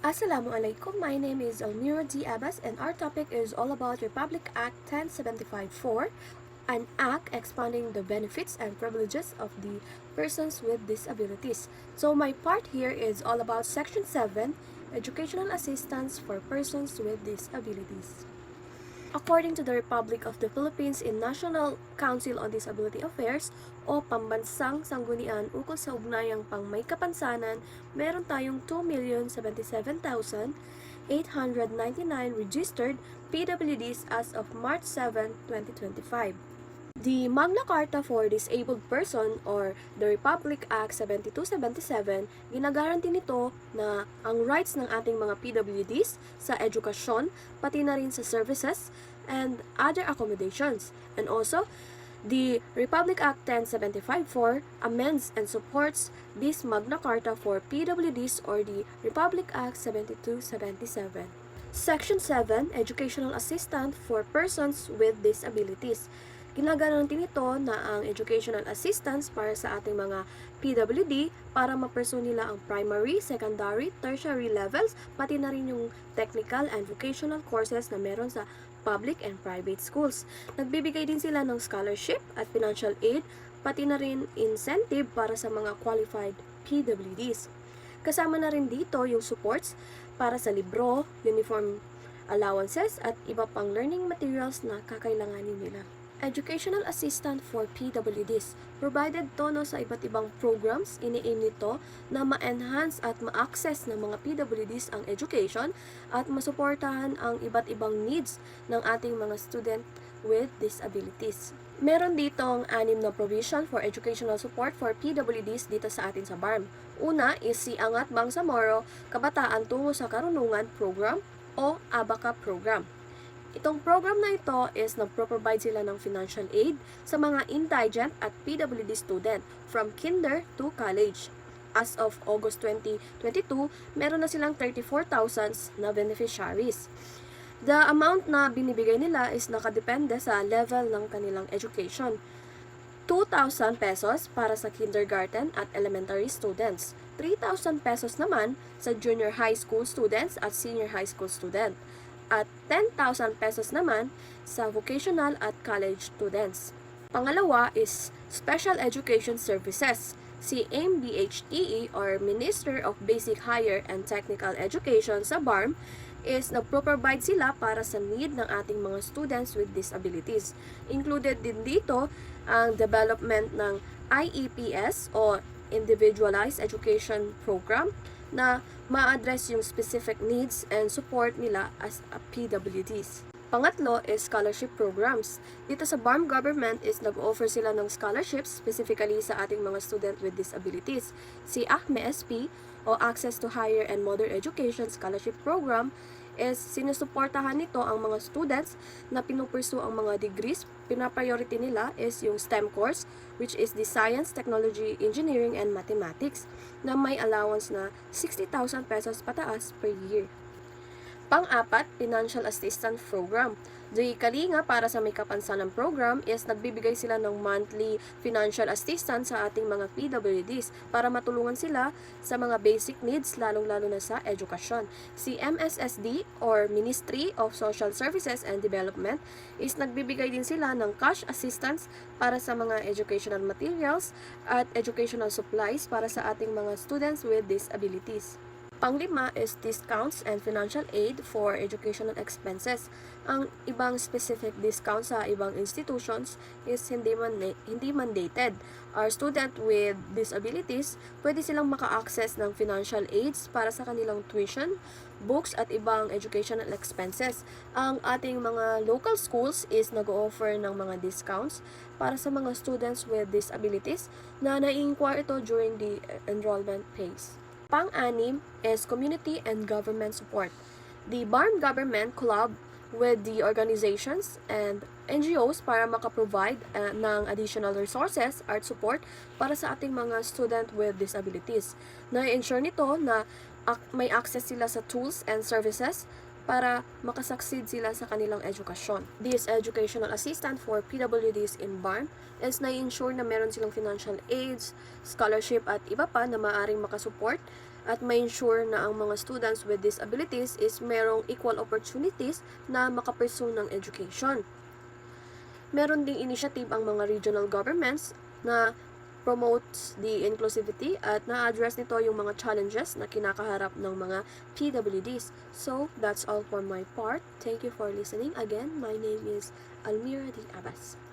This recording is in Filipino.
Assalamualaikum. My name is Almira D. Abbas and our topic is all about Republic Act 1075-4, an act expanding the benefits and privileges of the persons with disabilities. So my part here is all about Section 7, Educational Assistance for Persons with Disabilities. According to the Republic of the Philippines in National Council on Disability Affairs o Pambansang Sanggunian ukol sa ugnayang pang may kapansanan, meron tayong 2,077,899 registered PWDs as of March 7, 2025. The Magna Carta for Disabled Person or the Republic Act 7277, ginagaranti nito na ang rights ng ating mga PWDs sa edukasyon, pati na rin sa services and other accommodations. And also, the Republic Act 10754 amends and supports this Magna Carta for PWDs or the Republic Act 7277. Section 7, Educational Assistance for Persons with Disabilities. Ginagaranti nito na ang educational assistance para sa ating mga PWD para ma-pursue nila ang primary, secondary, tertiary levels, pati na rin yung technical and vocational courses na meron sa public and private schools. Nagbibigay din sila ng scholarship at financial aid, pati na rin incentive para sa mga qualified PWDs. Kasama na rin dito yung supports para sa libro, uniform allowances, at iba pang learning materials na kakailanganin nila. Educational Assistant for PWDs. Provided tono sa iba't ibang programs, ini-aim nito na ma-enhance at ma-access ng mga PWDs ang education at masuportahan ang iba't ibang needs ng ating mga student with disabilities. Meron ditong 6 na provision for educational support for PWDs dito sa atin sa BARM. Una is si Angat Bangsamoro Kabataan Tungo sa Karunungan Program o ABACA Program. Itong program na ito is nagpro-provide sila ng financial aid sa mga indigent at PWD student from kinder to college. As of August 2022, meron na silang 34,000 na beneficiaries. The amount na binibigay nila is nakadepende sa level ng kanilang education. 2,000 pesos para sa kindergarten at elementary students. 3,000 pesos naman sa junior high school students at senior high school student. At 10,000 pesos naman sa vocational at college students. Pangalawa is Special Education Services. Si MBHTE or Minister of Basic Higher and Technical Education sa BARM is nagpro-provide sila para sa need ng ating mga students with disabilities. Included din dito ang development ng IEPS o Individualized Education Program na ma-address yung specific needs and support nila as a PWDs. Pangatlo is scholarship programs. Dito sa BARM government is nag-offer sila ng scholarships specifically sa ating mga student with disabilities. Si ACME SP o Access to Higher and Modern Education Scholarship Program is sinusuportahan nito ang mga students na pinupursue ang mga degrees. Pinapriority nila is yung STEM course, which is the Science, Technology, Engineering, and Mathematics, na may allowance na 60,000 pesos pataas per year. Pang-apat, Financial Assistance Program. The Kalinga para sa may kapansanan program is nagbibigay sila ng monthly financial assistance sa ating mga PWDs para matulungan sila sa mga basic needs lalong-lalo na sa edukasyon. Si MSSD or Ministry of Social Services and Development is nagbibigay din sila ng cash assistance para sa mga educational materials at educational supplies para sa ating mga students with disabilities. Panglima is discounts and financial aid for educational expenses. Ang ibang specific discount sa ibang institutions is hindi mandated. Our student with disabilities, pwede silang maka-access ng financial aids para sa kanilang tuition, books at ibang educational expenses. Ang ating mga local schools is nag-offer ng mga discounts para sa mga students with disabilities na nai-inquire ito during the enrollment phase. Pang-anim is community and government support. The BARM government collab with the organizations and NGOs para makaprovide ng additional resources at support para sa ating mga student with disabilities. Na-ensure nito na may access sila sa tools and services para makasucceed sila sa kanilang edukasyon. This educational assistant for PWDs in BARM is na-ensure na meron silang financial aids, scholarship at iba pa na maaaring makasupport at ma-ensure na ang mga students with disabilities is merong equal opportunities na makapursue ng education. Meron ding initiative ang mga regional governments na promotes the inclusivity at na-address nito yung mga challenges na kinakaharap ng mga PWDs. So, that's all for my part. Thank you for listening. Again, my name is Almira D. Abbas.